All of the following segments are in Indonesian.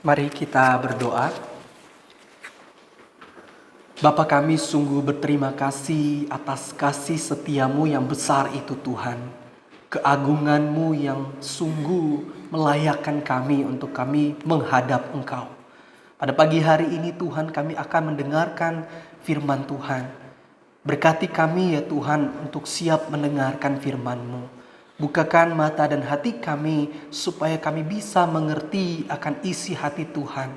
Mari kita berdoa. Bapa kami sungguh berterima kasih atas kasih setiamu yang besar itu Tuhan. Keagunganmu yang sungguh melayakkan kami untuk kami menghadap Engkau. Pada pagi hari ini Tuhan kami akan mendengarkan firman Tuhan. Berkati kami ya Tuhan untuk siap mendengarkan firman-Mu. Bukakan mata dan hati kami supaya kami bisa mengerti akan isi hati Tuhan.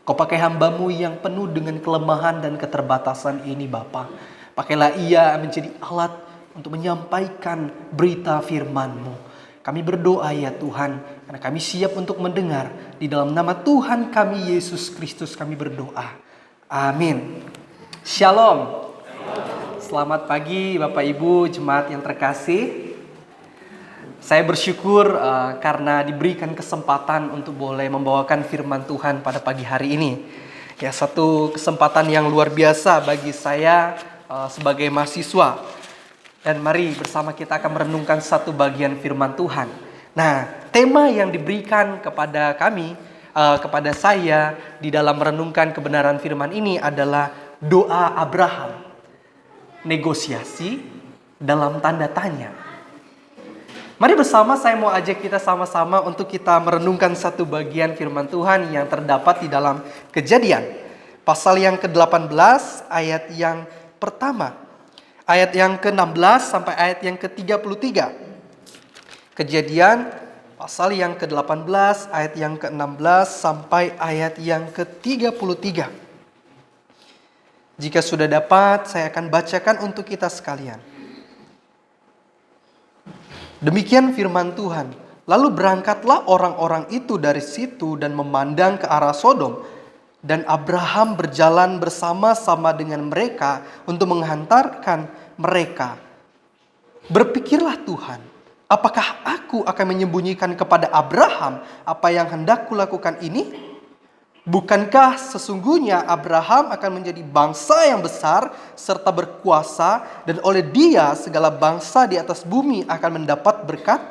Kau pakai hamba-Mu yang penuh dengan kelemahan dan keterbatasan ini Bapa. Pakailah ia menjadi alat untuk menyampaikan berita firman-Mu. Kami berdoa ya Tuhan, karena kami siap untuk mendengar. Di dalam nama Tuhan kami Yesus Kristus kami berdoa. Amin. Shalom. Selamat pagi Bapak Ibu jemaat yang terkasih. Saya bersyukur karena diberikan kesempatan untuk boleh membawakan firman Tuhan pada pagi hari ini. Ya, satu kesempatan yang luar biasa bagi saya sebagai mahasiswa. Dan mari bersama kita akan merenungkan satu bagian firman Tuhan. Nah, tema yang diberikan kepada kami, kepada saya di dalam merenungkan kebenaran firman ini adalah doa Abraham. Negosiasi dalam tanda tanya. Mari bersama saya mau ajak kita sama-sama untuk kita merenungkan satu bagian firman Tuhan yang terdapat di dalam Kejadian. Pasal yang ke-18 ayat yang pertama. Ayat yang ke-16 sampai ayat yang ke-33. Kejadian pasal yang ke-18 ayat yang ke-16 sampai ayat yang ke-33. Jika sudah dapat saya akan bacakan untuk kita sekalian. Demikian firman Tuhan. Lalu berangkatlah orang-orang itu dari situ dan memandang ke arah Sodom. Dan Abraham berjalan bersama-sama dengan mereka untuk menghantarkan mereka. Berpikirlah Tuhan, apakah aku akan menyembunyikan kepada Abraham apa yang hendak kulakukan ini? Bukankah sesungguhnya Abraham akan menjadi bangsa yang besar serta berkuasa, dan oleh dia segala bangsa di atas bumi akan mendapat berkat?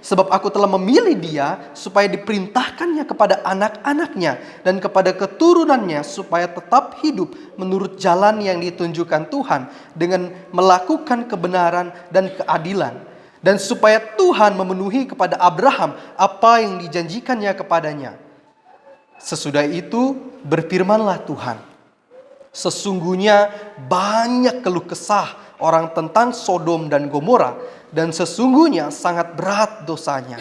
Sebab aku telah memilih dia supaya diperintahkannya kepada anak-anaknya dan kepada keturunannya supaya tetap hidup menurut jalan yang ditunjukkan Tuhan dengan melakukan kebenaran dan keadilan. Dan supaya Tuhan memenuhi kepada Abraham apa yang dijanjikannya kepadanya. Sesudah itu berfirmanlah Tuhan, sesungguhnya banyak keluh kesah orang tentang Sodom dan Gomora, dan sesungguhnya sangat berat dosanya.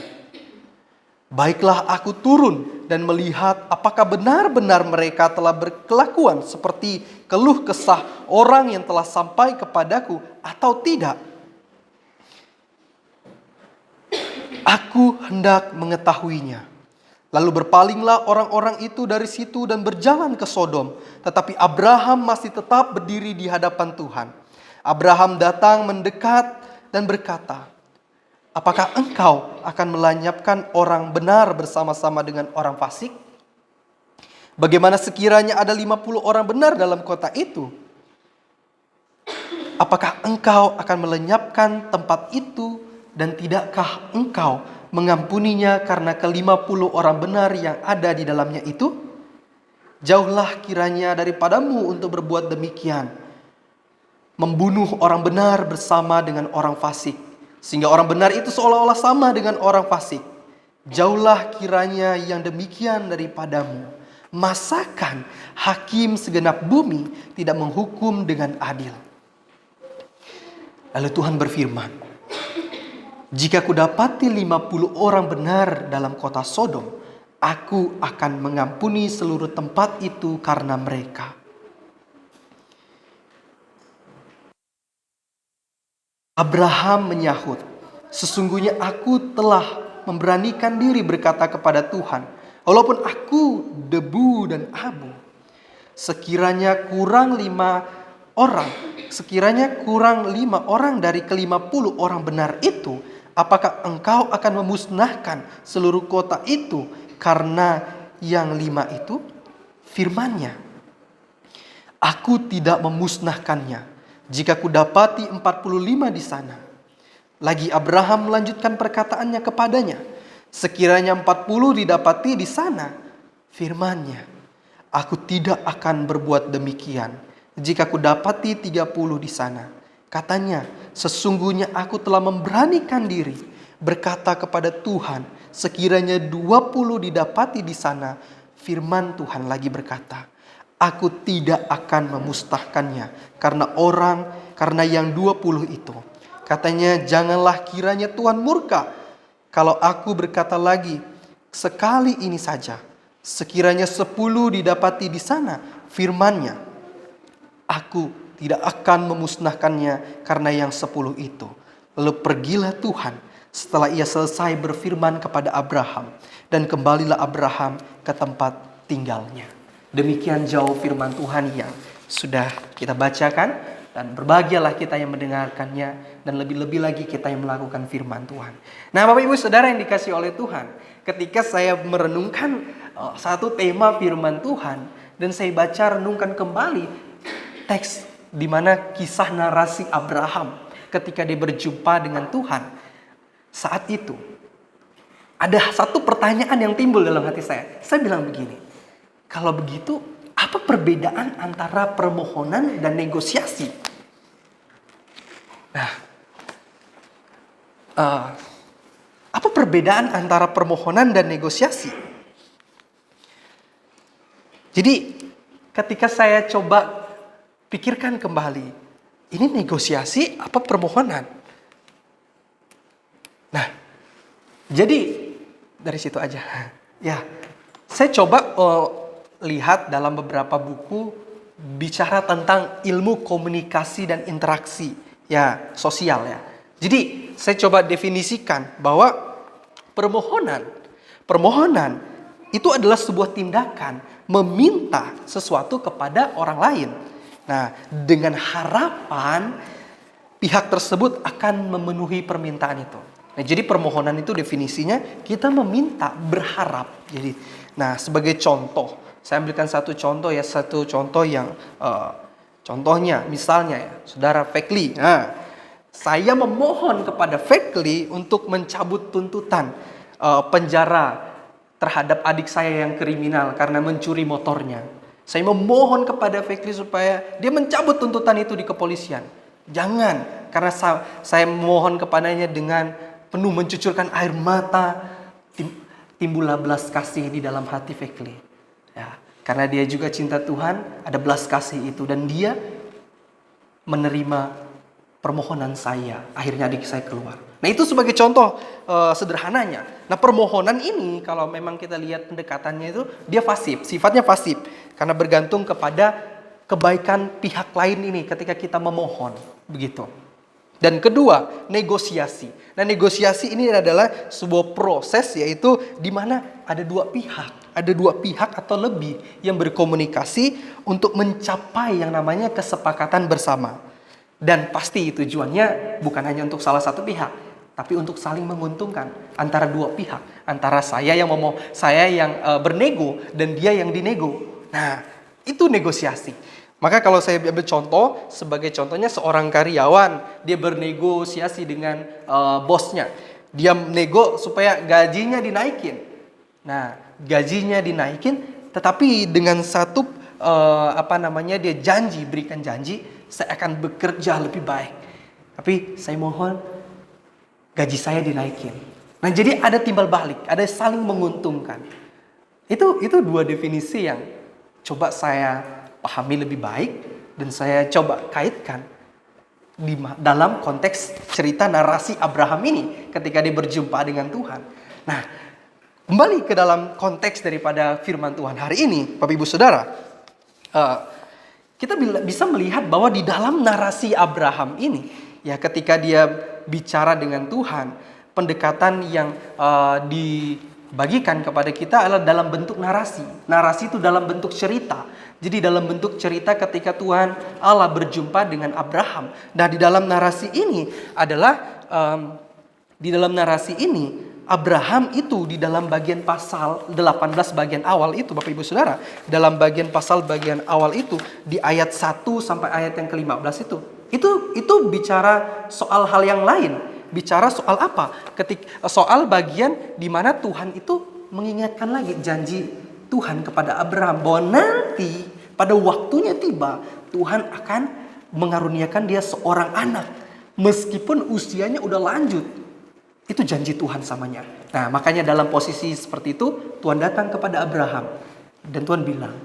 Baiklah aku turun dan melihat apakah benar-benar mereka telah berkelakuan seperti keluh kesah orang yang telah sampai kepadaku atau tidak. Aku hendak mengetahuinya. Lalu berpalinglah orang-orang itu dari situ dan berjalan ke Sodom. Tetapi Abraham masih tetap berdiri di hadapan Tuhan. Abraham datang mendekat dan berkata, apakah engkau akan melenyapkan orang benar bersama-sama dengan orang fasik? Bagaimana sekiranya ada 50 orang benar dalam kota itu? Apakah engkau akan melenyapkan tempat itu, dan tidakkah engkau mengampuninya karena ke-50 orang benar yang ada di dalamnya itu? Jauhlah kiranya daripadamu untuk berbuat demikian, membunuh orang benar bersama dengan orang fasik, sehingga orang benar itu seolah-olah sama dengan orang fasik. Jauhlah kiranya yang demikian daripadamu. Masakan hakim segenap bumi tidak menghukum dengan adil? Lalu Tuhan berfirman, jika kudapati 50 orang benar dalam kota Sodom, aku akan mengampuni seluruh tempat itu karena mereka. Abraham menyahut, sesungguhnya aku telah memberanikan diri berkata kepada Tuhan, walaupun aku debu dan abu, sekiranya kurang 5 orang dari ke-50 orang benar itu, apakah engkau akan memusnahkan seluruh kota itu karena yang 5 itu? Firman-Nya, aku tidak memusnahkannya jika kudapati 45 di sana. Lagi Abraham melanjutkan perkataannya kepadanya, sekiranya 40 didapati di sana, Firman-Nya, aku tidak akan berbuat demikian jika ku dapati 30 di sana. Katanya, sesungguhnya aku telah memberanikan diri berkata kepada Tuhan, sekiranya 20 didapati di sana. Firman Tuhan lagi berkata, aku tidak akan memusnahkannya karena yang 20 itu. Katanya, janganlah kiranya Tuhan murka kalau aku berkata lagi sekali ini saja. Sekiranya 10 didapati di sana, firman-Nya, aku tidak akan memusnahkannya karena yang 10 itu. Lalu pergilah Tuhan setelah ia selesai berfirman kepada Abraham, dan kembalilah Abraham ke tempat tinggalnya. Demikian jauh firman Tuhan yang sudah kita bacakan, dan berbahagialah kita yang mendengarkannya, dan lebih-lebih lagi kita yang melakukan firman Tuhan. Nah, Bapak Ibu Saudara yang dikasihi oleh Tuhan, ketika saya merenungkan satu tema firman Tuhan, dan saya baca renungkan kembali teks di mana kisah narasi Abraham ketika dia berjumpa dengan Tuhan. Saat itu ada satu pertanyaan yang timbul dalam hati saya. Saya bilang begini, kalau begitu apa perbedaan antara permohonan dan negosiasi? Nah, apa perbedaan antara permohonan dan negosiasi? Jadi ketika saya coba pikirkan kembali, ini negosiasi apa permohonan? Nah, jadi dari situ aja. Ya, saya coba lihat dalam beberapa buku bicara tentang ilmu komunikasi dan interaksi ya sosial ya. Jadi saya coba definisikan bahwa permohonan itu adalah sebuah tindakan meminta sesuatu kepada orang lain. Nah, dengan harapan pihak tersebut akan memenuhi permintaan itu. Nah, jadi permohonan itu definisinya kita meminta, berharap. Jadi, nah sebagai contoh, saya ambilkan satu contoh yang contohnya misalnya ya, Saudara Fekli. Nah, saya memohon kepada Fekli untuk mencabut tuntutan penjara terhadap adik saya yang kriminal karena mencuri motornya. Saya memohon kepada Fekli supaya dia mencabut tuntutan itu di kepolisian. Jangan, karena saya memohon kepadanya dengan penuh mencucurkan air mata, timbullah belas kasih di dalam hati Fekli. Ya, karena dia juga cinta Tuhan, ada belas kasih itu, dan dia menerima permohonan saya. Akhirnya adik saya keluar. Nah, itu sebagai contoh sederhananya. Nah, permohonan ini kalau memang kita lihat pendekatannya itu dia pasif, sifatnya pasif, karena bergantung kepada kebaikan pihak lain ini ketika kita memohon, begitu. Dan kedua, negosiasi. Nah, negosiasi ini adalah sebuah proses yaitu di mana ada dua pihak atau lebih yang berkomunikasi untuk mencapai yang namanya kesepakatan bersama. Dan pasti tujuannya bukan hanya untuk salah satu pihak, tapi untuk saling menguntungkan antara dua pihak, antara saya yang bernego dan dia yang dinego. Nah, itu negosiasi. Maka kalau saya ambil contoh, sebagai contohnya seorang karyawan, dia bernegosiasi dengan bosnya. Dia nego supaya gajinya dinaikin. Nah, gajinya dinaikin, tetapi dengan satu dia berikan janji, saya akan bekerja lebih baik. Tapi saya mohon gaji saya dinaikin. Nah, jadi ada timbal balik, ada saling menguntungkan. Itu dua definisi yang coba saya pahami lebih baik dan saya coba kaitkan dalam konteks cerita narasi Abraham ini ketika dia berjumpa dengan Tuhan. Nah, kembali ke dalam konteks daripada firman Tuhan hari ini, Bapak Ibu Saudara, kita bisa melihat bahwa di dalam narasi Abraham ini, ya ketika dia bicara dengan Tuhan, pendekatan yang dibagikan kepada kita adalah dalam bentuk narasi. Narasi itu dalam bentuk cerita. Jadi dalam bentuk cerita ketika Tuhan Allah berjumpa dengan Abraham. Nah, di dalam narasi ini adalah Abraham itu di dalam bagian pasal 18 bagian awal itu, Bapak Ibu Saudara, dalam bagian pasal bagian awal itu di ayat 1 sampai ayat yang ke-15 itu bicara soal hal yang lain. Bicara soal apa? Soal bagian di mana Tuhan itu mengingatkan lagi janji Tuhan kepada Abraham bahwa nanti pada waktunya tiba Tuhan akan mengaruniakan dia seorang anak meskipun usianya udah lanjut. Itu janji Tuhan samanya. Nah, makanya dalam posisi seperti itu Tuhan datang kepada Abraham dan Tuhan bilang,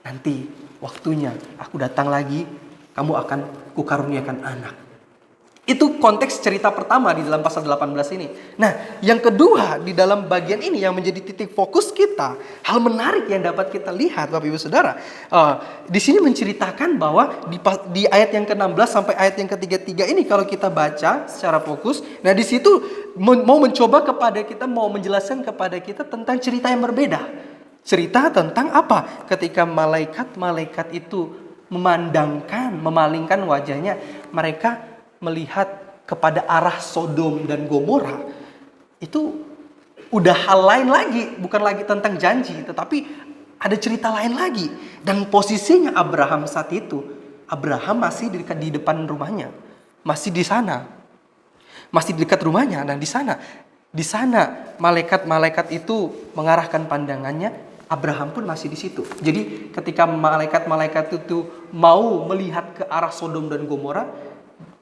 nanti waktunya aku datang lagi, kamu akan kukaruniakan anak. Itu konteks cerita pertama di dalam pasal 18 ini. Nah, yang kedua di dalam bagian ini yang menjadi titik fokus kita, hal menarik yang dapat kita lihat Bapak Ibu Saudara. Di sini menceritakan bahwa di ayat yang ke-16 sampai ayat yang ke-33 ini kalau kita baca secara fokus, nah di situ mau mencoba kepada kita, mau menjelaskan kepada kita tentang cerita yang berbeda. Cerita tentang apa? Ketika malaikat-malaikat itu memalingkan wajahnya, mereka melihat kepada arah Sodom dan Gomora. Itu udah hal lain lagi, bukan lagi tentang janji, tetapi ada cerita lain lagi. Dan posisinya Abraham saat itu, Abraham masih di depan rumahnya, masih di sana, masih di dekat rumahnya. Dan di sana malaikat-malaikat itu mengarahkan pandangannya, Abraham pun masih di situ. Jadi ketika malaikat-malaikat itu mau melihat ke arah Sodom dan Gomora,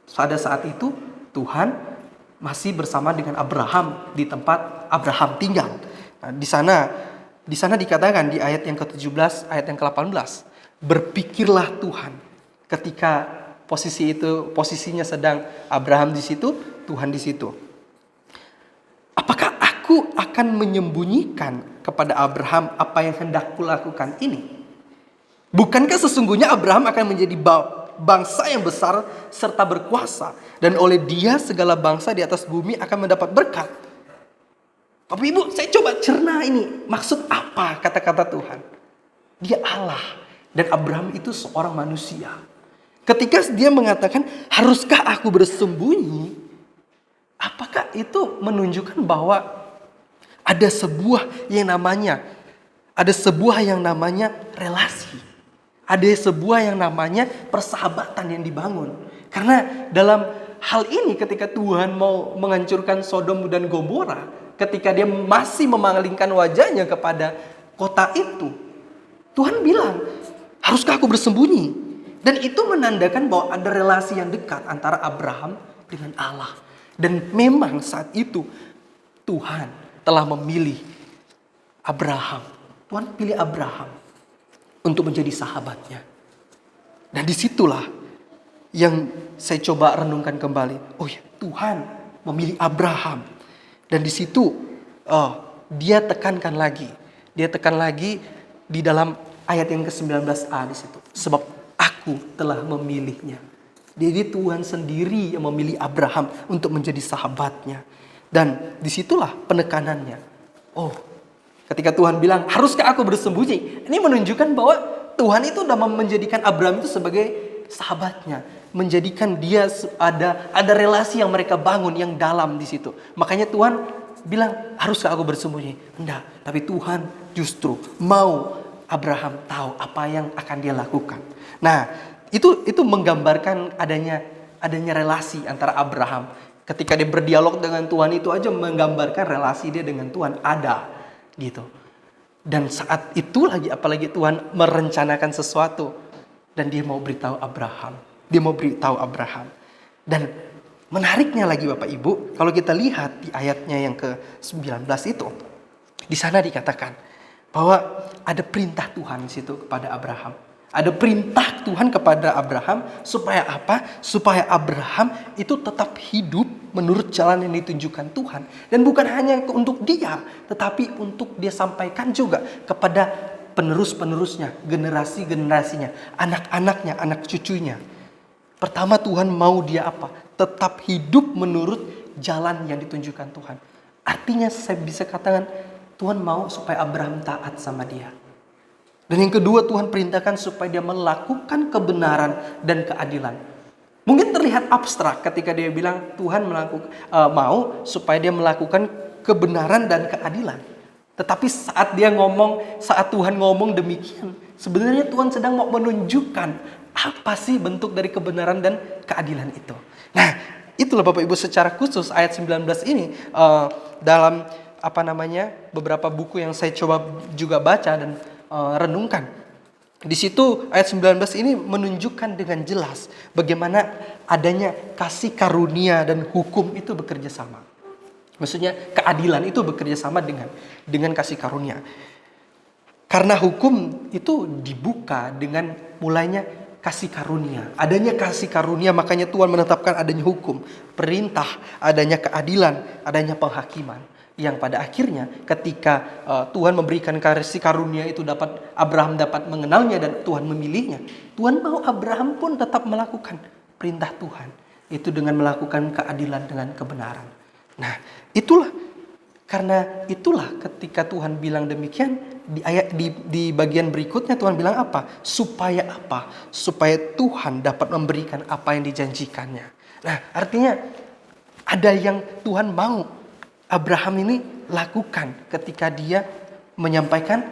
pada saat itu Tuhan masih bersama dengan Abraham di tempat Abraham tinggal. Nah, di sana dikatakan di ayat yang ke-17, ayat yang ke-18, berpikirlah Tuhan ketika posisinya sedang Abraham di situ, Tuhan di situ. Apakah aku akan menyembunyikan kepada Abraham apa yang hendak kulakukan ini? Bukankah sesungguhnya Abraham akan menjadi bangsa yang besar serta berkuasa, dan oleh dia segala bangsa di atas bumi akan mendapat berkat. Bapak Ibu, saya coba cerna ini. Maksud apa kata-kata Tuhan? Dia Allah dan Abraham itu seorang manusia. Ketika dia mengatakan, haruskah aku bersembunyi? Apakah itu menunjukkan bahwa ada sebuah yang namanya relasi? Ada sebuah yang namanya persahabatan yang dibangun. Karena dalam hal ini ketika Tuhan mau menghancurkan Sodom dan Gomora, ketika dia masih memalingkan wajahnya kepada kota itu, Tuhan bilang, haruskah aku bersembunyi? Dan itu menandakan bahwa ada relasi yang dekat antara Abraham dengan Allah. Dan memang saat itu Tuhan telah memilih Abraham. Tuhan pilih Abraham untuk menjadi sahabatnya. Dan disitulah yang saya coba renungkan kembali. Oh ya, Tuhan memilih Abraham. Dan di situ dia tekankan lagi. Dia tekan lagi di dalam ayat yang ke-19a di situ. Sebab aku telah memilihnya. Jadi Tuhan sendiri yang memilih Abraham untuk menjadi sahabatnya. Dan disitulah penekanannya. Oh, ketika Tuhan bilang, haruskah aku bersembunyi? Ini menunjukkan bahwa Tuhan itu sudah menjadikan Abraham itu sebagai sahabatnya. Menjadikan dia ada relasi yang mereka bangun yang dalam di situ. Makanya Tuhan bilang, haruskah aku bersembunyi? Enggak, tapi Tuhan justru mau Abraham tahu apa yang akan dia lakukan. Nah, itu menggambarkan adanya relasi antara Abraham. Ketika dia berdialog dengan Tuhan itu aja menggambarkan relasi dia dengan Tuhan ada. Gitu. Dan saat itu apalagi Tuhan merencanakan sesuatu dan dia mau beritahu Abraham. Dan menariknya lagi Bapak Ibu, kalau kita lihat di ayatnya yang ke-19 itu, di sana dikatakan bahwa ada perintah Tuhan di situ kepada Abraham. Ada perintah Tuhan kepada Abraham supaya apa? Supaya Abraham itu tetap hidup menurut jalan yang ditunjukkan Tuhan. Dan bukan hanya untuk dia, tetapi untuk dia sampaikan juga kepada penerus-penerusnya, generasi-generasinya, anak-anaknya, anak cucunya. Pertama Tuhan mau dia apa? Tetap hidup menurut jalan yang ditunjukkan Tuhan. Artinya saya bisa katakan Tuhan mau supaya Abraham taat sama dia. Dan yang kedua Tuhan perintahkan supaya dia melakukan kebenaran dan keadilan. Mungkin terlihat abstrak ketika dia bilang Tuhan mau supaya dia melakukan kebenaran dan keadilan. Tetapi saat Tuhan ngomong demikian, sebenarnya Tuhan sedang mau menunjukkan apa sih bentuk dari kebenaran dan keadilan itu. Nah, itulah Bapak Ibu secara khusus ayat 19 ini dalam beberapa buku yang saya coba juga baca dan renungkan. Di situ ayat 19 ini menunjukkan dengan jelas bagaimana adanya kasih karunia dan hukum itu bekerja sama. Maksudnya keadilan itu bekerja sama dengan kasih karunia. Karena hukum itu dibuka dengan mulainya kasih karunia. Adanya kasih karunia, makanya Tuhan menetapkan adanya hukum, perintah, adanya keadilan, adanya penghakiman. Yang pada akhirnya ketika Tuhan memberikan kasih karunia itu Abraham dapat mengenalnya dan Tuhan memilihnya. Tuhan mau Abraham pun tetap melakukan perintah Tuhan. Itu dengan melakukan keadilan dengan kebenaran. Nah, karena itulah ketika Tuhan bilang demikian, di bagian berikutnya Tuhan bilang apa? Supaya apa? Supaya Tuhan dapat memberikan apa yang dijanjikannya. Nah, artinya ada yang Tuhan mau Abraham ini lakukan ketika dia menyampaikan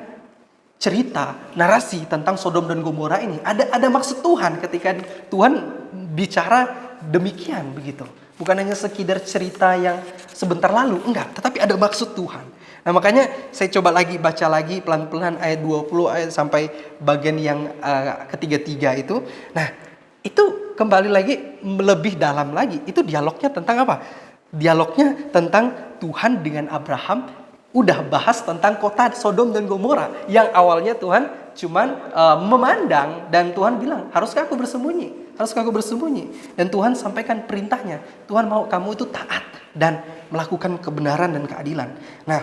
cerita, narasi tentang Sodom dan Gomora ini. Ada maksud Tuhan ketika Tuhan bicara demikian begitu. Bukan hanya sekedar cerita yang sebentar lalu, enggak, tetapi ada maksud Tuhan. Nah, makanya saya coba baca lagi pelan-pelan ayat 20 sampai bagian yang ketiga itu. Nah, itu kembali lagi lebih dalam lagi. Itu dialognya tentang apa? Dialognya tentang Tuhan dengan Abraham udah bahas tentang kota Sodom dan Gomora yang awalnya Tuhan cuman memandang dan Tuhan bilang, haruskah aku bersembunyi? Haruskah aku bersembunyi? Dan Tuhan sampaikan perintahnya. Tuhan mau kamu itu taat dan melakukan kebenaran dan keadilan. Nah,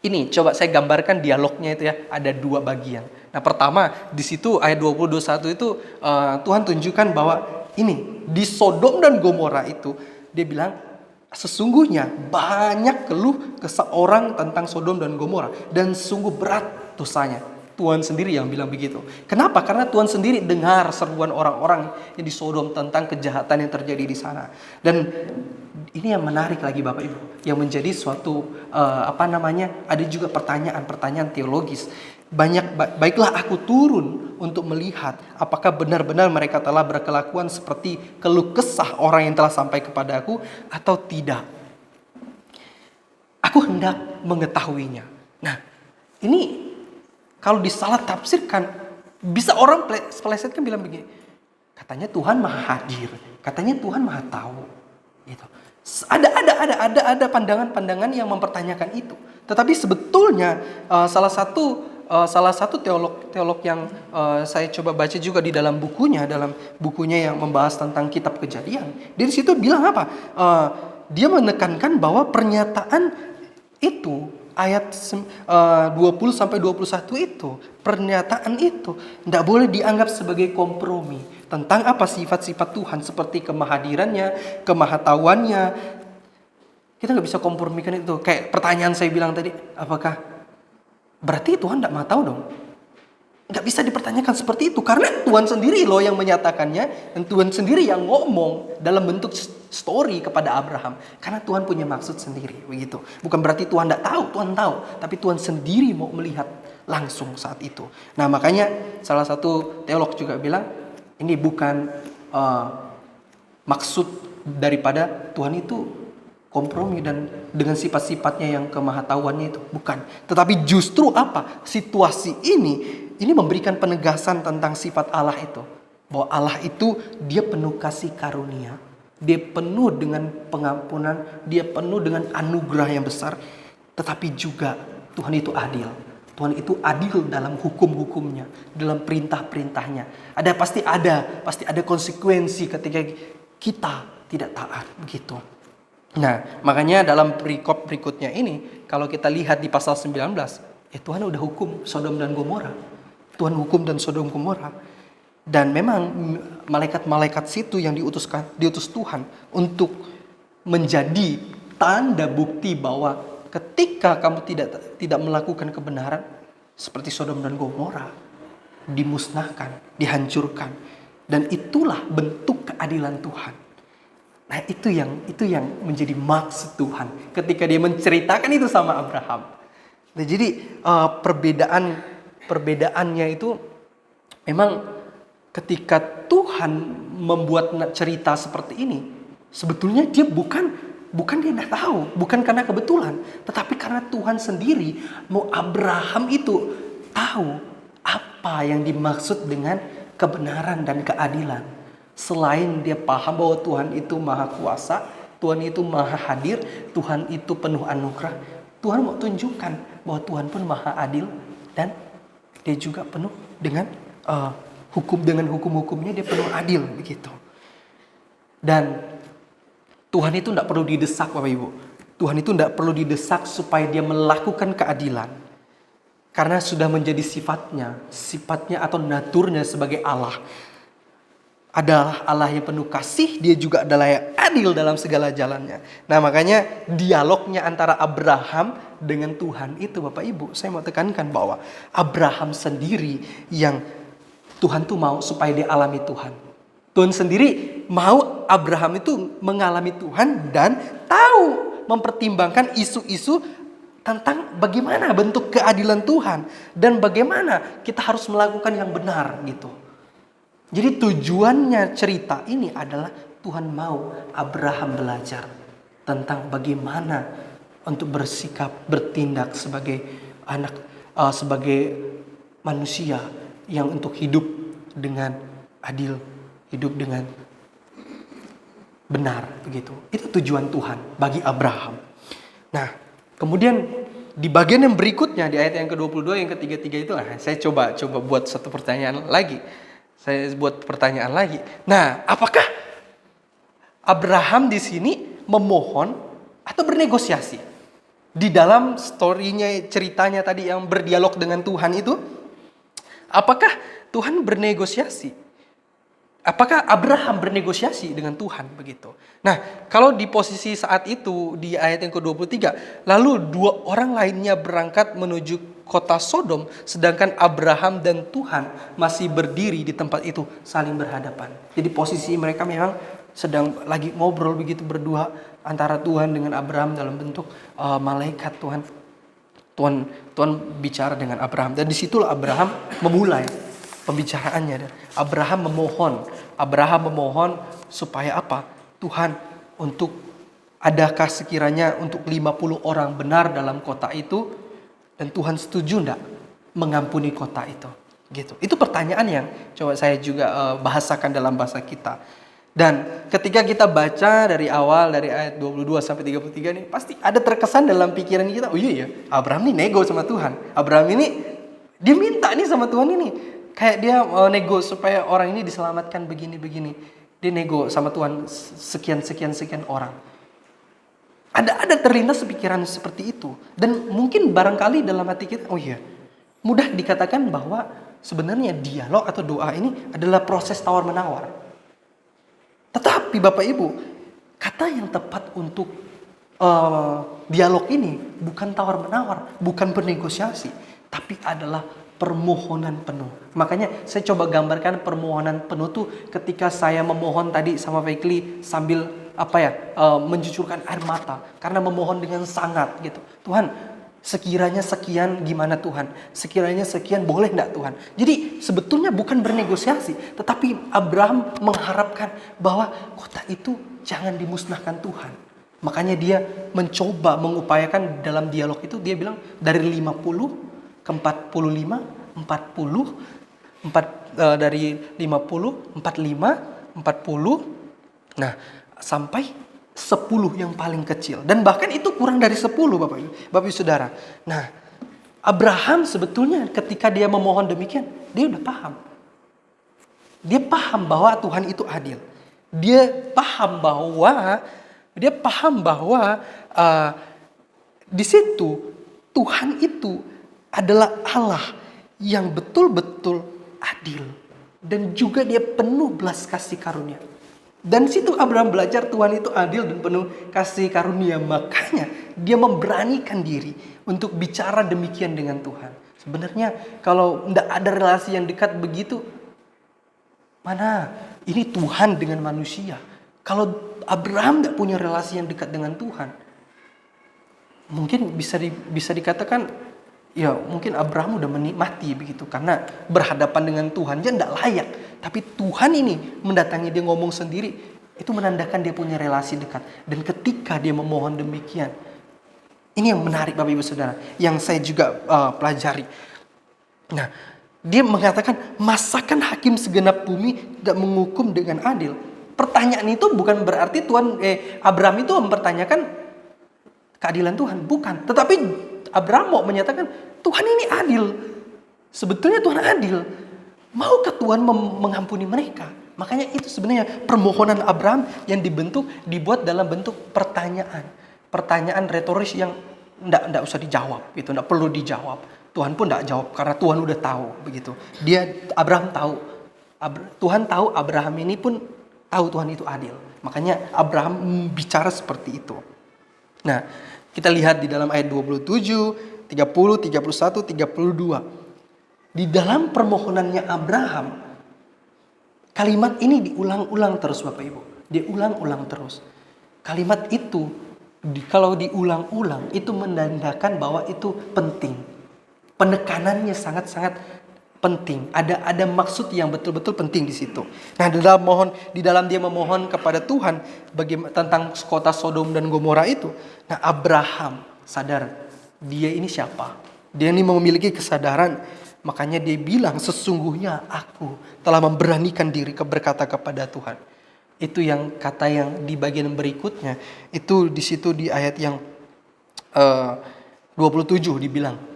ini coba saya gambarkan dialognya itu ya, ada dua bagian. Nah, pertama di situ ayat 20-21 itu Tuhan tunjukkan bahwa ini di Sodom dan Gomora itu dia bilang sesungguhnya banyak keluh kesah orang tentang Sodom dan Gomora dan sungguh berat dosanya. Tuhan sendiri yang bilang begitu. Kenapa? Karena Tuhan sendiri dengar seruan orang-orang yang di Sodom tentang kejahatan yang terjadi di sana. Dan ini yang menarik lagi Bapak Ibu, yang menjadi suatu ada juga pertanyaan-pertanyaan teologis. Baiklah aku turun untuk melihat apakah benar-benar mereka telah berkelakuan seperti keluh kesah orang yang telah sampai kepada aku atau tidak. Aku hendak mengetahuinya. Nah, ini kalau disalah tafsirkan, bisa orang pelesetkan bilang begini, katanya Tuhan maha hadir, katanya Tuhan maha tahu. Gitu. Ada pandangan-pandangan yang mempertanyakan itu. Tetapi sebetulnya salah satu teolog yang saya coba baca juga dalam bukunya yang membahas tentang kitab Kejadian. Di situ bilang apa? Dia menekankan bahwa pernyataan itu ayat 20 sampai 21 itu, pernyataan itu tidak boleh dianggap sebagai kompromi tentang apa sifat-sifat Tuhan seperti kemahadirannya, kemahatauannya. Kita nggak bisa kompromikan itu. Kayak pertanyaan saya bilang tadi, apakah berarti Tuhan tidak maha tahu dong? Nggak bisa dipertanyakan seperti itu karena Tuhan sendiri loh yang menyatakannya dan Tuhan sendiri yang ngomong dalam bentuk story kepada Abraham karena Tuhan punya maksud sendiri begitu. Bukan berarti Tuhan tidak tahu, Tuhan tahu, tapi Tuhan sendiri mau melihat langsung saat itu. Nah, makanya salah satu teolog juga bilang ini bukan maksud daripada Tuhan itu kompromi dan dengan sifat-sifatnya yang kemahatauannya itu, bukan. Tetapi justru apa? Situasi ini memberikan penegasan tentang sifat Allah itu. Bahwa Allah itu dia penuh kasih karunia. Dia penuh dengan pengampunan. Dia penuh dengan anugerah yang besar. Tetapi juga Tuhan itu adil. Tuhan itu adil dalam hukum-hukumnya. Dalam perintah-perintahnya. Pasti ada konsekuensi ketika kita tidak taat. Begitu. Nah, makanya dalam perikop berikutnya ini, kalau kita lihat di pasal 19, Tuhan udah hukum Sodom dan Gomora. Tuhan hukum dan Sodom Gomora. Dan memang malaikat-malaikat situ yang diutus Tuhan untuk menjadi tanda bukti bahwa ketika kamu tidak melakukan kebenaran seperti Sodom dan Gomora, dimusnahkan, dihancurkan. Dan itulah bentuk keadilan Tuhan. Nah, itu yang menjadi maksud Tuhan ketika dia menceritakan itu sama Abraham. Nah, jadi perbedaannya itu memang ketika Tuhan membuat cerita seperti ini, sebetulnya dia bukan Bukan dia tidak tahu, bukan karena kebetulan, tetapi karena Tuhan sendiri mau Abraham itu tahu apa yang dimaksud dengan kebenaran dan keadilan. Selain dia paham bahwa Tuhan itu maha kuasa, Tuhan itu maha hadir, Tuhan itu penuh anugerah, Tuhan mau tunjukkan bahwa Tuhan pun maha adil dan dia juga penuh dengan hukum-hukumnya dia penuh adil begitu. Dan Tuhan itu tidak perlu didesak Bapak Ibu. Tuhan itu tidak perlu didesak supaya dia melakukan keadilan. Karena sudah menjadi sifatnya atau naturnya sebagai Allah. Adalah Allah yang penuh kasih, dia juga adalah yang adil dalam segala jalannya. Nah makanya dialognya antara Abraham dengan Tuhan itu Bapak Ibu, saya mau tekankan bahwa Abraham sendiri yang Tuhan tuh mau supaya dia alami Tuhan. Tuhan sendiri mau Abraham itu mengalami Tuhan dan tahu mempertimbangkan isu-isu tentang bagaimana bentuk keadilan Tuhan dan bagaimana kita harus melakukan yang benar gitu. Jadi tujuannya cerita ini adalah Tuhan mau Abraham belajar tentang bagaimana untuk bersikap, bertindak sebagai anak, sebagai manusia yang untuk hidup dengan adil, hidup dengan benar begitu. Itu tujuan Tuhan bagi Abraham. Nah, kemudian di bagian yang berikutnya di ayat yang ke-22 yang ketiga-tiga itu saya coba buat satu pertanyaan lagi. Nah, apakah Abraham di sini memohon atau bernegosiasi? Di dalam story-nya, ceritanya tadi yang berdialog dengan Tuhan itu, apakah Tuhan bernegosiasi? Apakah Abraham bernegosiasi dengan Tuhan begitu? Nah, kalau di posisi saat itu di ayat yang ke-23, lalu dua orang lainnya berangkat menuju kota Sodom, sedangkan Abraham dan Tuhan masih berdiri di tempat itu saling berhadapan. Jadi posisi mereka memang sedang lagi ngobrol begitu berdua antara Tuhan dengan Abraham dalam bentuk malaikat Tuhan. Tuhan bicara dengan Abraham dan disitulah Abraham memulai pembicaraannya. Dan Abraham memohon supaya apa? Tuhan, untuk adakah sekiranya untuk 50 orang benar dalam kota itu, dan Tuhan setuju enggak mengampuni kota itu? Gitu. Itu pertanyaan yang coba saya juga bahasakan dalam bahasa kita. Dan ketika kita baca dari awal dari ayat 22 sampai 33 nih, pasti ada terkesan dalam pikiran kita, oh iya ya, Abraham ini nego sama Tuhan. Abraham ini dia minta nih sama Tuhan ini. Kayak dia nego supaya orang ini diselamatkan begini-begini. Dia nego sama Tuhan sekian orang. Ada terlintas pikiran seperti itu. Dan mungkin barangkali dalam hati kita, oh iya, mudah dikatakan bahwa sebenarnya dialog atau doa ini adalah proses tawar-menawar. Tetapi Bapak Ibu, kata yang tepat untuk dialog ini bukan tawar-menawar, bukan bernegosiasi, tapi adalah permohonan penuh. Makanya saya coba gambarkan permohonan penuh tuh ketika saya memohon tadi sama Fikli sambil mencucurkan air mata karena memohon dengan sangat gitu. Tuhan, sekiranya sekian gimana Tuhan? Sekiranya sekian boleh enggak Tuhan? Jadi sebetulnya bukan bernegosiasi, tetapi Abraham mengharapkan bahwa kota itu jangan dimusnahkan Tuhan. Makanya dia mencoba mengupayakan dalam dialog itu, dia bilang dari 50 ke 45, 40, dari 50, 45, 40, nah sampai 10 yang paling kecil. Dan bahkan itu kurang dari 10 Bapak Ibu Saudara. Nah, Abraham sebetulnya ketika dia memohon demikian, dia udah paham. Dia paham bahwa Tuhan itu adil. Dia paham bahwa di situ Tuhan itu adalah Allah yang betul-betul adil. Dan juga dia penuh belas kasih karunia. Dan situ Abraham belajar Tuhan itu adil dan penuh kasih karunia. Makanya dia memberanikan diri untuk bicara demikian dengan Tuhan. Sebenarnya kalau tidak ada relasi yang dekat begitu, mana ini Tuhan dengan manusia. Kalau Abraham tidak punya relasi yang dekat dengan Tuhan, mungkin bisa dikatakan, ya mungkin Abraham udah menikmati begitu karena berhadapan dengan Tuhan dia tidak layak. Tapi Tuhan ini mendatangi dia ngomong sendiri, Itu menandakan dia punya relasi dekat. Dan ketika dia memohon demikian, ini yang menarik Bapak Ibu Saudara, yang saya juga pelajari. Nah, dia mengatakan, masakan hakim segenap bumi tidak menghukum dengan adil? Pertanyaan itu bukan berarti Abraham itu mempertanyakan keadilan Tuhan, bukan. Tetapi Abraham mau menyatakan, Tuhan ini adil. Sebetulnya Tuhan adil. Maukah Tuhan mengampuni mereka? Makanya itu sebenarnya permohonan Abraham yang dibuat dalam bentuk pertanyaan. Pertanyaan retoris yang enggak usah dijawab, gitu, enggak perlu dijawab. Tuhan pun enggak jawab karena Tuhan udah tahu, begitu. Abraham tahu. Tuhan tahu, Abraham ini pun tahu Tuhan itu adil. Makanya Abraham bicara seperti itu. Nah, kita lihat di dalam ayat 27, 30, 31, 32. Di dalam permohonannya Abraham, kalimat ini diulang-ulang terus Bapak Ibu. Diulang-ulang terus. Kalimat itu, kalau diulang-ulang, itu menandakan bahwa itu penting. Penekanannya sangat-sangat penting. Ada maksud yang betul-betul penting di situ. Nah, di dalam dia memohon kepada Tuhan tentang kota Sodom dan Gomora itu. Nah, Abraham sadar dia ini siapa. Dia ini memiliki kesadaran. Makanya dia bilang, sesungguhnya aku telah memberanikan diri berkata kepada Tuhan. Itu yang kata yang di bagian berikutnya. Itu di situ di ayat yang 27 dibilang,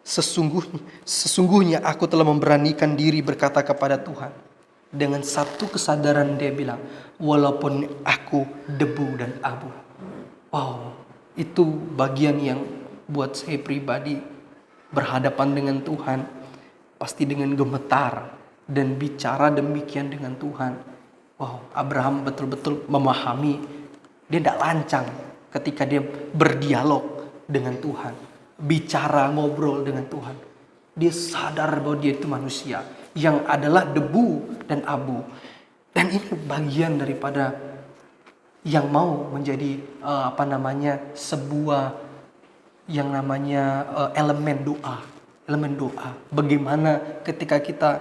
Sesungguhnya aku telah memberanikan diri berkata kepada Tuhan. Dengan satu kesadaran dia bilang, walaupun aku debu dan abu. Wow, itu bagian yang buat saya pribadi berhadapan dengan Tuhan, pasti dengan gemetar dan bicara demikian dengan Tuhan. Wow, Abraham betul-betul memahami. Dia tidak lancang ketika dia berdialog dengan Tuhan. Bicara, ngobrol dengan Tuhan. Dia sadar bahwa dia itu manusia yang adalah debu dan abu. Dan ini bagian daripada yang mau menjadi sebuah yang namanya elemen doa. Elemen doa. Bagaimana ketika kita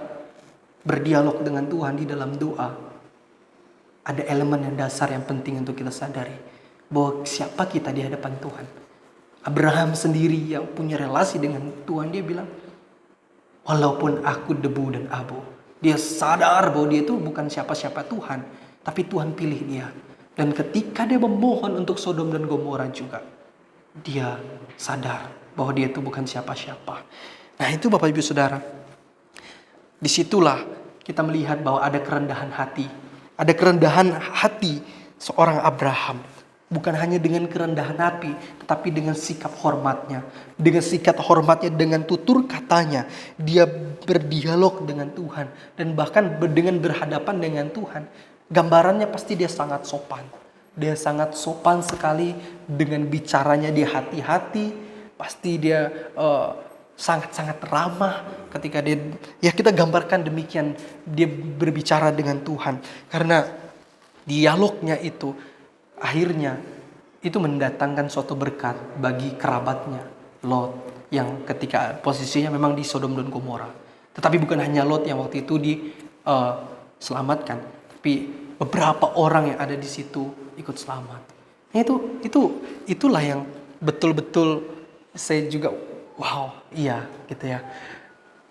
berdialog dengan Tuhan di dalam doa, ada elemen yang dasar yang penting untuk kita sadari. Bahwa siapa kita di hadapan Tuhan. Abraham sendiri yang punya relasi dengan Tuhan, dia bilang, walaupun aku debu dan abu. Dia sadar bahwa dia itu bukan siapa-siapa Tuhan, tapi Tuhan pilih dia. Dan ketika dia memohon untuk Sodom dan Gomora juga, dia sadar bahwa dia itu bukan siapa-siapa. Nah, itu Bapak Ibu Saudara. Disitulah kita melihat bahwa ada kerendahan hati. Ada kerendahan hati seorang Abraham. Bukan hanya dengan kerendahan hati, tetapi dengan sikap hormatnya. Dengan sikap hormatnya, dengan tutur katanya. Dia berdialog dengan Tuhan. Dan bahkan dengan berhadapan dengan Tuhan. Gambarannya pasti dia sangat sopan. Dia sangat sopan sekali dengan bicaranya. Dia hati-hati. Pasti dia sangat-sangat ramah ketika kita gambarkan demikian. Dia berbicara dengan Tuhan. Karena dialognya itu akhirnya itu mendatangkan suatu berkat bagi kerabatnya, Lot, yang ketika posisinya memang di Sodom dan Gomora. Tetapi bukan hanya Lot yang waktu itu diselamatkan, tapi beberapa orang yang ada di situ ikut selamat. Nah, itulah yang betul-betul saya juga wow, iya gitu ya.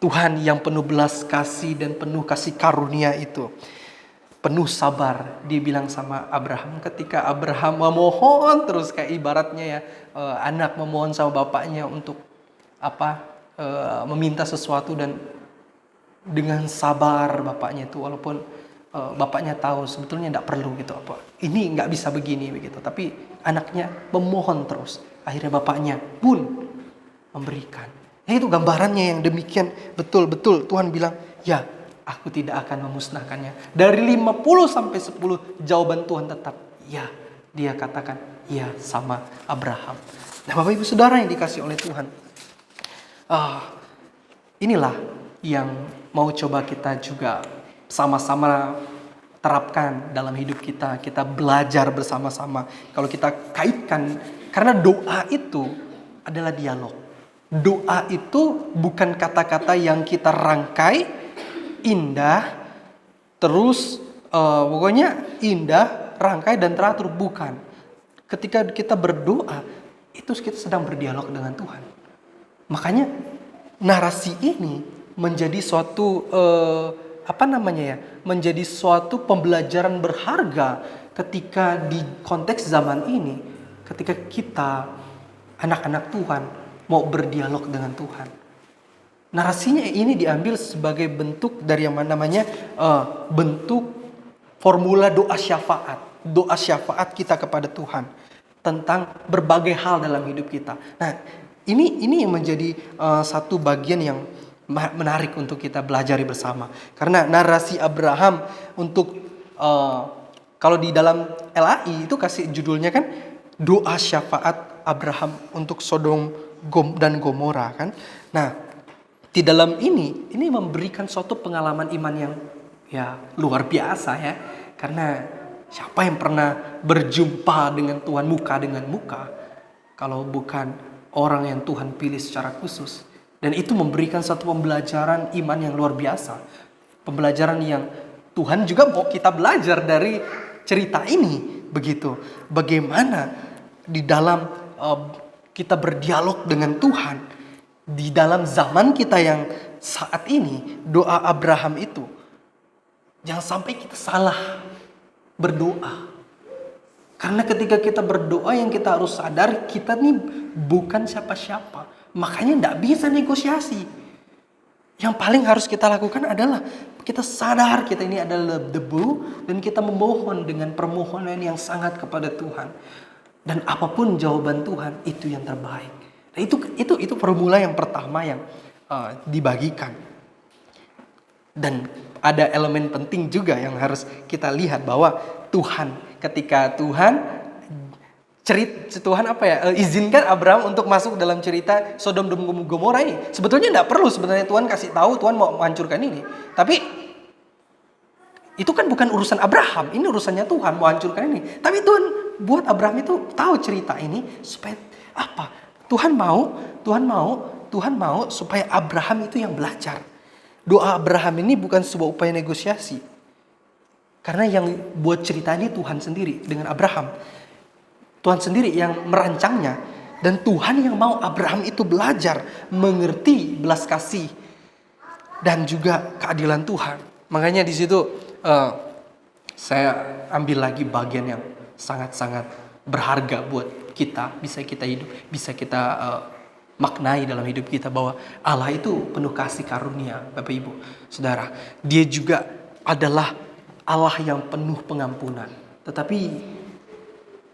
Tuhan yang penuh belas kasih dan penuh kasih karunia itu. Penuh sabar, dia bilang sama Abraham ketika Abraham memohon terus, kayak ibaratnya ya anak memohon sama bapaknya untuk meminta sesuatu, dan dengan sabar bapaknya itu, walaupun bapaknya tahu sebetulnya tidak perlu gitu, ini nggak bisa begini begitu, tapi anaknya memohon terus, akhirnya bapaknya pun memberikan. Nah, itu gambarannya yang demikian betul-betul Tuhan bilang, ya, aku tidak akan memusnahkannya. Dari 50 sampai 10 jawaban Tuhan tetap ya. Dia katakan ya sama Abraham. Nah, Bapak Ibu Saudara yang dikasih oleh Tuhan. Inilah yang mau coba kita juga sama-sama terapkan dalam hidup kita. Kita belajar bersama-sama. Kalau kita kaitkan, karena doa itu adalah dialog. Doa itu bukan kata-kata yang kita rangkai indah, terus pokoknya indah, rangkai dan teratur, bukan. Ketika kita berdoa, itu kita sedang berdialog dengan Tuhan. Makanya narasi ini menjadi suatu menjadi suatu pembelajaran berharga ketika di konteks zaman ini, ketika kita anak-anak Tuhan mau berdialog dengan Tuhan. Narasinya ini diambil sebagai bentuk dari yang namanya bentuk formula doa syafaat kita kepada Tuhan tentang berbagai hal dalam hidup kita. Nah, ini yang menjadi satu bagian yang menarik untuk kita belajari bersama. Karena narasi Abraham untuk kalau di dalam LAI itu kasih judulnya kan doa syafaat Abraham untuk Sodom dan Gomora kan. Nah, di dalam ini memberikan suatu pengalaman iman yang ya luar biasa ya. Karena siapa yang pernah berjumpa dengan Tuhan muka dengan muka kalau bukan orang yang Tuhan pilih secara khusus. Dan itu memberikan satu pembelajaran iman yang luar biasa. Pembelajaran yang Tuhan juga mau kita belajar dari cerita ini. Begitu. Bagaimana di dalam kita berdialog dengan Tuhan. Di dalam zaman kita yang saat ini, doa Abraham itu. Jangan sampai kita salah berdoa. Karena ketika kita berdoa yang kita harus sadar, kita nih bukan siapa-siapa. Makanya tidak bisa negosiasi. Yang paling harus kita lakukan adalah kita sadar kita ini adalah debu dan kita memohon dengan permohonan yang sangat kepada Tuhan. Dan apapun jawaban Tuhan itu yang terbaik. Nah, itu formula yang pertama yang dibagikan. Dan ada elemen penting juga yang harus kita lihat bahwa Tuhan, ketika Tuhan izinkan Abraham untuk masuk dalam cerita Sodom dan Gomora ini. Sebetulnya tidak perlu sebenarnya Tuhan kasih tahu Tuhan mau menghancurkan ini. Tapi itu kan bukan urusan Abraham, ini urusannya Tuhan mau hancurkan ini. Tapi Tuhan buat Abraham itu tahu cerita ini supaya apa? Tuhan mau supaya Abraham itu yang belajar. Doa Abraham ini bukan sebuah upaya negosiasi. Karena yang buat cerita ini Tuhan sendiri dengan Abraham. Tuhan sendiri yang merancangnya. Dan Tuhan yang mau Abraham itu belajar mengerti belas kasih dan juga keadilan Tuhan. Makanya di situ saya ambil lagi bagian yang sangat-sangat berharga buat kita, bisa kita hidup, bisa kita maknai dalam hidup kita bahwa Allah itu penuh kasih karunia, Bapak Ibu, Saudara. Dia juga adalah Allah yang penuh pengampunan. Tetapi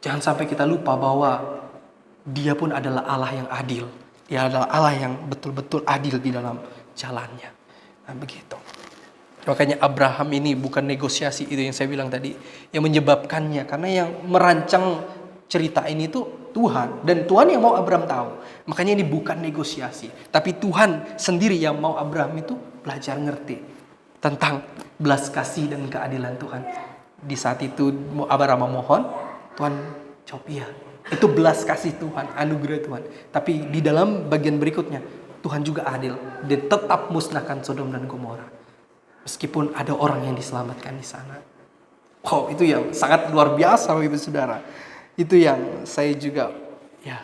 jangan sampai kita lupa bahwa Dia pun adalah Allah yang adil. Dia adalah Allah yang betul-betul adil di dalam jalannya. Nah, begitu. Makanya Abraham ini bukan negosiasi, itu yang saya bilang tadi, yang menyebabkannya. Karena yang merancang cerita ini tuh Tuhan. Dan Tuhan yang mau Abraham tahu. Makanya ini bukan negosiasi. Tapi Tuhan sendiri yang mau Abraham itu belajar ngerti tentang belas kasih dan keadilan Tuhan. Di saat itu Abraham memohon, Tuhan jawab iya. Itu belas kasih Tuhan, anugerah Tuhan. Tapi di dalam bagian berikutnya, Tuhan juga adil. Dia tetap musnahkan Sodom dan Gomora. Meskipun ada orang yang diselamatkan di sana. Oh, itu yang sangat luar biasa, Bapak Ibu Saudara. Itu yang saya juga, ya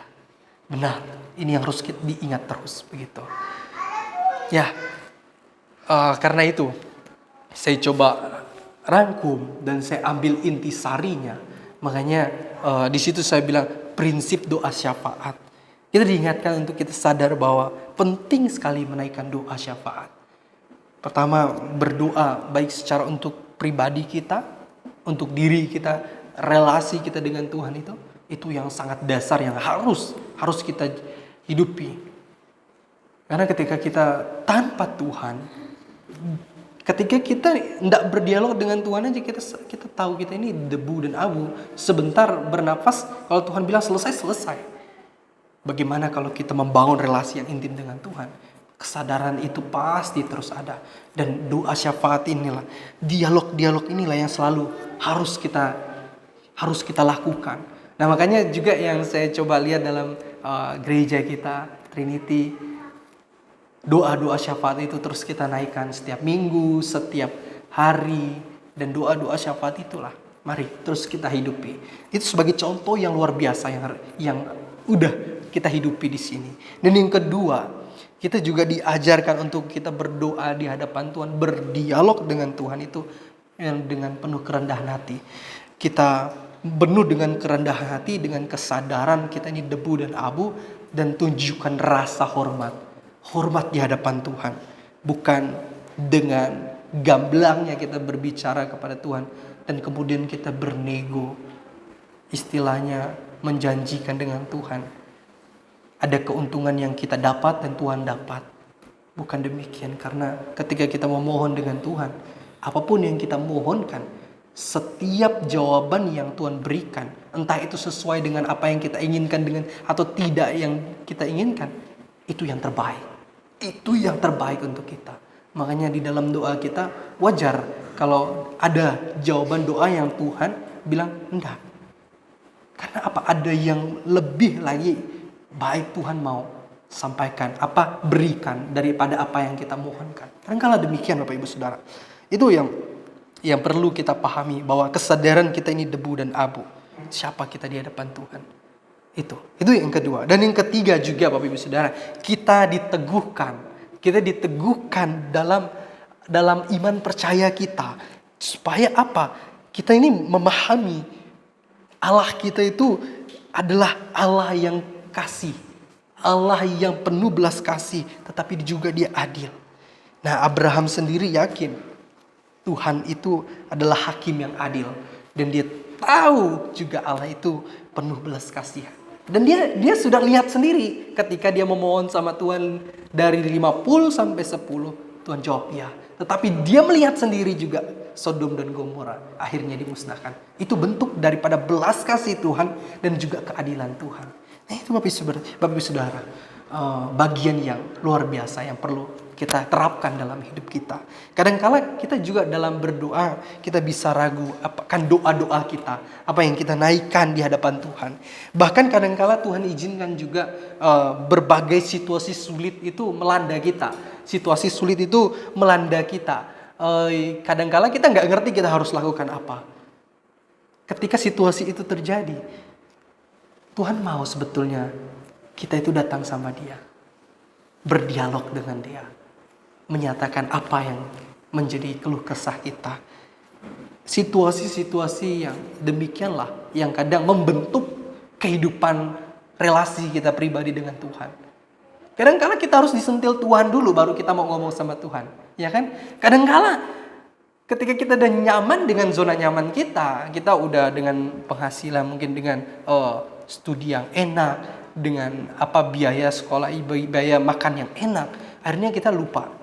benar. Ini yang harus kita diingat terus, begitu. Ya, karena itu saya coba rangkum dan saya ambil intisarinya. Makanya di situ saya bilang prinsip doa syafaat. Kita diingatkan untuk kita sadar bahwa penting sekali menaikkan doa syafaat. Pertama, berdoa baik secara untuk pribadi kita, untuk diri kita, relasi kita dengan Tuhan itu yang sangat dasar yang harus kita hidupi. Karena ketika kita tanpa Tuhan, ketika kita tidak berdialog dengan Tuhan aja, kita tahu kita ini debu dan abu. Sebentar bernafas, kalau Tuhan bilang selesai. Bagaimana kalau kita membangun relasi yang intim dengan Tuhan? Kesadaran itu pasti terus ada. Dan doa syafaat inilah, dialog inilah yang selalu harus kita lakukan. Nah, makanya juga yang saya coba lihat dalam gereja kita, Trinity, doa-doa syafaat itu terus kita naikkan setiap minggu, setiap hari. Dan doa-doa syafaat itulah Mari terus kita hidupi. Itu sebagai contoh yang luar biasa yang udah kita hidupi di sini. Dan yang kedua, kita juga diajarkan untuk kita berdoa di hadapan Tuhan, berdialog dengan Tuhan itu yang dengan penuh kerendahan hati. Kita penuh dengan kerendahan hati, dengan kesadaran kita ini debu dan abu, dan tunjukkan rasa hormat. Hormat di hadapan Tuhan. Bukan dengan gamblangnya kita berbicara kepada Tuhan dan kemudian kita bernego, istilahnya menjanjikan dengan Tuhan ada keuntungan yang kita dapat dan Tuhan dapat. Bukan demikian, karena ketika kita memohon dengan Tuhan, apapun yang kita mohonkan, setiap jawaban yang Tuhan berikan, entah itu sesuai dengan apa yang kita inginkan dengan atau tidak yang kita inginkan, itu yang terbaik. Itu yang terbaik untuk kita. Makanya di dalam doa kita wajar kalau ada jawaban doa yang Tuhan bilang enggak. Karena apa? Ada yang lebih lagi baik Tuhan mau sampaikan, berikan daripada apa yang kita mohonkan. Kadang-kala demikian Bapak Ibu Saudara. Itu yang perlu kita pahami, bahwa kesadaran kita ini debu dan abu. Siapa kita di hadapan Tuhan? Itu yang kedua. Dan yang ketiga juga Bapak Ibu Saudara, kita diteguhkan dalam iman percaya kita. Supaya apa? Kita ini memahami Allah kita itu adalah Allah yang kasih, Allah yang penuh belas kasih, tetapi juga dia adil. Nah, Abraham sendiri yakin Tuhan itu adalah hakim yang adil, dan dia tahu juga Allah itu penuh belas kasihan. Dan dia sudah lihat sendiri ketika dia memohon sama Tuhan dari 50 sampai 10, Tuhan jawab ya. Tetapi dia melihat sendiri juga Sodom dan Gomora akhirnya dimusnahkan. Itu bentuk daripada belas kasih Tuhan dan juga keadilan Tuhan. Nah, itu Bapak Ibu Saudara, bagian yang luar biasa yang perlu kita terapkan dalam hidup kita. Kadang-kala kita juga dalam berdoa, kita bisa ragu apakah doa-doa kita, apa yang kita naikkan di hadapan Tuhan. Bahkan kadang-kala Tuhan izinkan juga berbagai situasi sulit itu melanda kita. Situasi sulit itu melanda kita. Kadang-kala kita nggak ngerti kita harus lakukan apa. Ketika situasi itu terjadi, Tuhan mau sebetulnya kita itu datang sama Dia, berdialog dengan Dia, menyatakan apa yang menjadi keluh kesah kita. Situasi-situasi yang demikianlah yang kadang membentuk kehidupan relasi kita pribadi dengan Tuhan. Kadang-kala kita harus disentil Tuhan dulu baru kita mau ngomong sama Tuhan, ya kan? Kadang-kala ketika kita udah nyaman dengan zona nyaman kita udah dengan penghasilan, mungkin dengan studi yang enak, dengan biaya sekolah, biaya makan yang enak, akhirnya kita lupa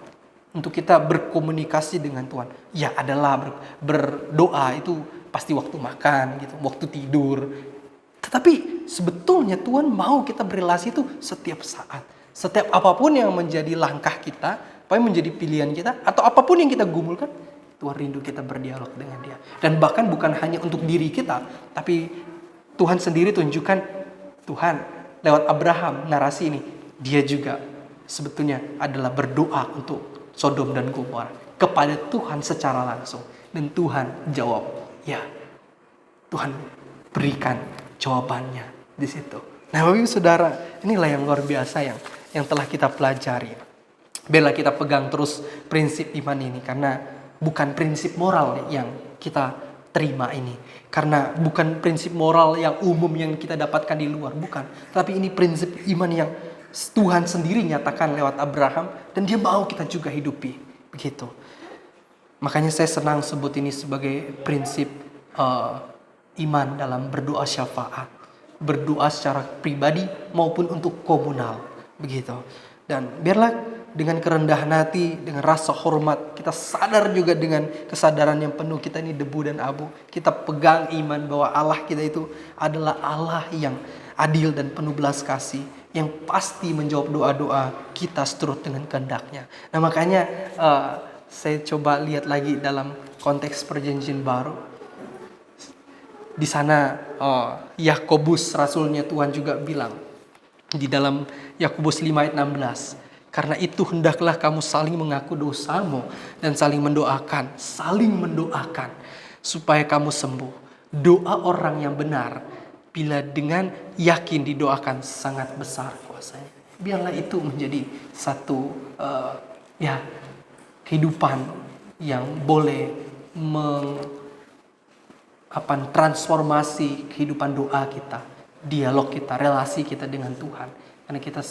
untuk kita berkomunikasi dengan Tuhan. Ya adalah berdoa itu pasti waktu makan gitu, waktu tidur. Tetapi sebetulnya Tuhan mau kita berrelasi itu setiap saat. Setiap apapun yang menjadi langkah kita, apa yang menjadi pilihan kita, atau apapun yang kita gumulkan, Tuhan rindu kita berdialog dengan Dia. Dan bahkan bukan hanya untuk diri kita, tapi Tuhan sendiri tunjukkan, Tuhan lewat Abraham narasi ini, dia juga sebetulnya adalah berdoa untuk Sodom dan Gomora kepada Tuhan secara langsung. Dan Tuhan jawab, ya. Tuhan berikan jawabannya di situ. Nah, Bapak Ibu Saudara, inilah yang luar biasa yang telah kita pelajari. Biarlah kita pegang terus prinsip iman ini, karena bukan prinsip moral yang kita terima ini. Karena bukan prinsip moral yang umum yang kita dapatkan di luar, bukan. Tapi ini prinsip iman yang Tuhan sendiri nyatakan lewat Abraham, dan Dia mau kita juga hidupi. Begitu. Makanya saya senang sebut ini sebagai prinsip iman dalam berdoa syafaat. Berdoa secara pribadi maupun untuk komunal. Begitu. Dan biarlah dengan kerendahan hati, dengan rasa hormat, kita sadar juga dengan kesadaran yang penuh kita ini debu dan abu. Kita pegang iman bahwa Allah kita itu adalah Allah yang adil dan penuh belas kasih, yang pasti menjawab doa-doa kita seturut dengan kehendak-Nya. Nah, makanya saya coba lihat lagi dalam konteks perjanjian baru. Di sana Yakobus rasulnya Tuhan juga bilang di dalam Yakobus 5 ayat 16, karena itu hendaklah kamu saling mengaku dosamu dan saling mendoakan supaya kamu sembuh. Doa orang yang benar, bila dengan yakin didoakan, sangat besar kuasanya. Biarlah itu menjadi satu ya kehidupan yang boleh transformasi kehidupan doa kita, dialog kita, relasi kita dengan Tuhan. Karena kita